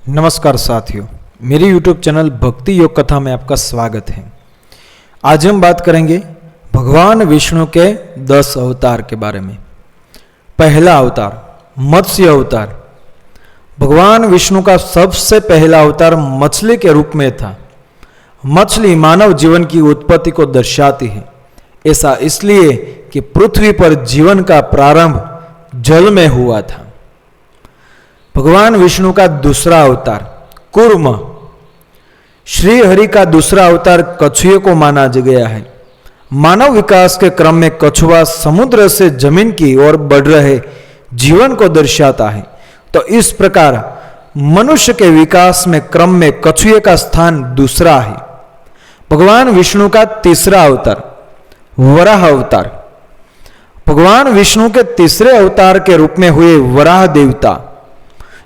नमस्कार साथियों, मेरी YouTube चैनल भक्ति योग कथा में आपका स्वागत है। आज हम बात करेंगे भगवान विष्णु के 10 अवतार के बारे में। पहला अवतार मत्स्य अवतार। भगवान विष्णु का सबसे पहला अवतार मछली के रूप में था। मछली मानव जीवन की उत्पत्ति को दर्शाती है। ऐसा इसलिए कि पृथ्वी पर जीवन का प्रारंभ जल में हुआ था। भगवान विष्णु का दूसरा अवतार कूर्म। श्री हरि का दूसरा अवतार कछुए को माना गया है। मानव विकास के क्रम में कछुआ समुद्र से जमीन की ओर बढ़ रहे जीवन को दर्शाता है। तो इस प्रकार मनुष्य के विकास में क्रम में कछुए का स्थान दूसरा है। भगवान विष्णु का तीसरा अवतार वराह अवतार। भगवान विष्णु के तीसरे अवतार के रूप में हुए वराह देवता,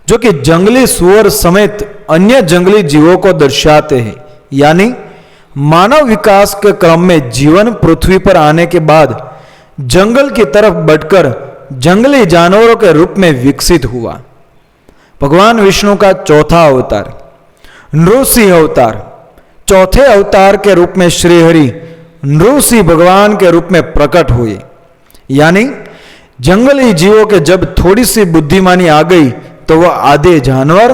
जो कि जंगली सुअर समेत अन्य जंगली जीवों को दर्शाते हैं। यानी मानव विकास के क्रम में जीवन पृथ्वी पर आने के बाद जंगल की तरफ बढ़कर जंगली जानवरों के रूप में विकसित हुआ। भगवान विष्णु का चौथा अवतार नृसिंह अवतार। चौथे अवतार के रूप में श्रीहरि नृसिंह भगवान के रूप में प्रकट हुए। यानी जंगली जीवों के जब थोड़ी सी बुद्धिमानी आ गई तो वह आधे जानवर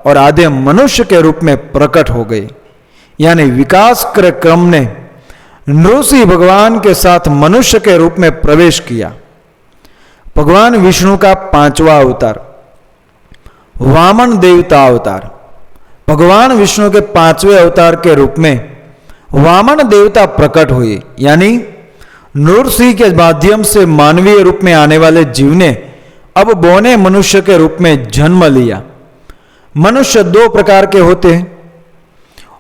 और आधे मनुष्य के रूप में प्रकट हो गए। यानी विकास के क्रम ने नृसिंह भगवान के साथ मनुष्य के रूप में प्रवेश किया। भगवान विष्णु का पांचवा अवतार वामन देवता अवतार। भगवान विष्णु के पांचवें अवतार के रूप में वामन देवता प्रकट हुए। यानी नृसिंह के माध्यम से मानवीय रूप में आने वाले जीव ने अब बौने मनुष्य के रूप में जन्म लिया। मनुष्य दो प्रकार के होते हैं,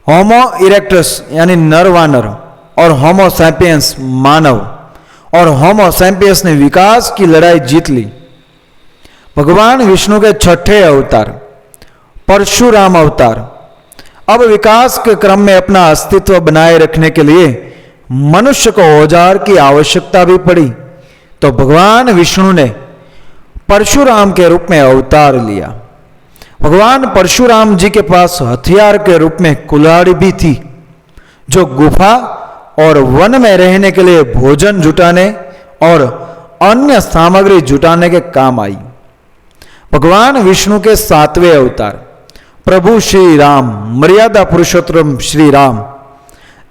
होमो इरेक्टस यानी नर वानर और होमो सैपियंस मानव। और होमो सैपियंस ने विकास की लड़ाई जीत ली। भगवान विष्णु के छठे अवतार परशुराम अवतार। अब विकास के क्रम में अपना अस्तित्व बनाए रखने के लिए मनुष्य को औजार की आवश्यकता भी पड़ी, तो भगवान विष्णु ने परशुराम के रूप में अवतार लिया। भगवान परशुराम जी के पास हथियार के रूप में कुल्हाड़ी भी थी, जो गुफा और वन में रहने के लिए भोजन जुटाने और अन्य सामग्री जुटाने के काम आई। भगवान विष्णु के सातवें अवतार प्रभु श्री राम मर्यादा पुरुषोत्तम श्री राम।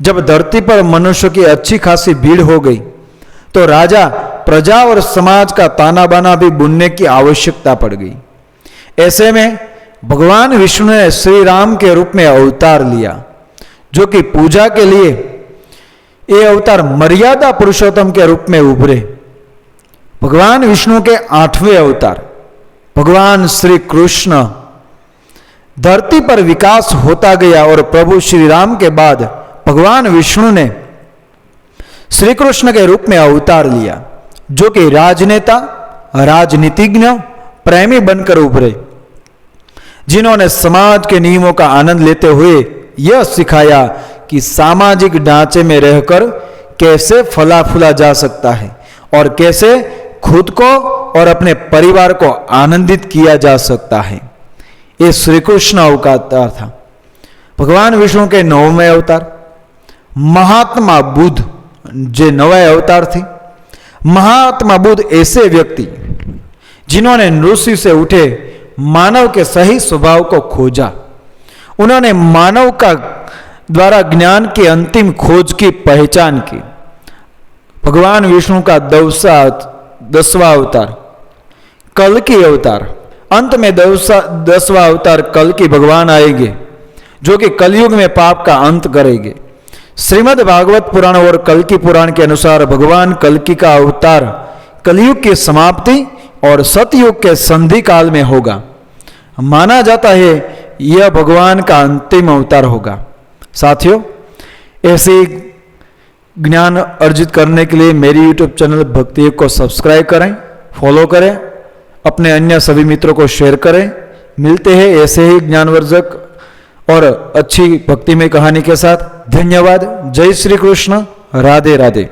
जब धरती पर मनुष्य की अच्छी खासी भीड़ हो गई तो राजा प्रजा और समाज का ताना बाना भी बुनने की आवश्यकता पड़ गई। ऐसे में भगवान विष्णु ने श्री राम के रूप में अवतार लिया, जो कि पूजा के लिए ये अवतार मर्यादा पुरुषोत्तम के रूप में उभरे। भगवान विष्णु के आठवें अवतार भगवान श्री कृष्ण। धरती पर विकास होता गया और प्रभु श्री राम के बाद भगवान विष्णु ने श्री कृष्ण के रूप में अवतार लिया, जो कि राजनेता राजनीतिज्ञ प्रेमी बनकर उभरे, जिन्होंने समाज के नियमों का आनंद लेते हुए यह सिखाया कि सामाजिक ढांचे में रहकर कैसे फला फूला जा सकता है और कैसे खुद को और अपने परिवार को आनंदित किया जा सकता है। ये श्री कृष्ण अवतार था। भगवान विष्णु के नौवें अवतार महात्मा बुद्ध, जो नवे अवतार थे। महात्मा बुद्ध ऐसे व्यक्ति जिन्होंने नृसिंह से उठे मानव के सही स्वभाव को खोजा। उन्होंने मानव का द्वारा ज्ञान की अंतिम खोज की पहचान की। भगवान विष्णु का 10वां अवतार कल्कि अवतार। अंत में 10वां अवतार कल्कि भगवान आएंगे, जो कि कलयुग में पाप का अंत करेंगे। श्रीमद् भागवत पुराण और कल्कि पुराण के अनुसार भगवान कल्कि का अवतार कलयुग की समाप्ति और सतयुग के संधि काल में होगा। माना जाता है यह भगवान का अंतिम अवतार होगा। साथियों, ऐसे ज्ञान अर्जित करने के लिए मेरी YouTube चैनल भक्ति योग को सब्सक्राइब करें, फॉलो करें, अपने अन्य सभी मित्रों को शेयर करें। मिलते हैं ऐसे ही ज्ञानवर्धक और अच्छी भक्तिमय कहानी के साथ। धन्यवाद। जय श्री कृष्ण। राधे राधे।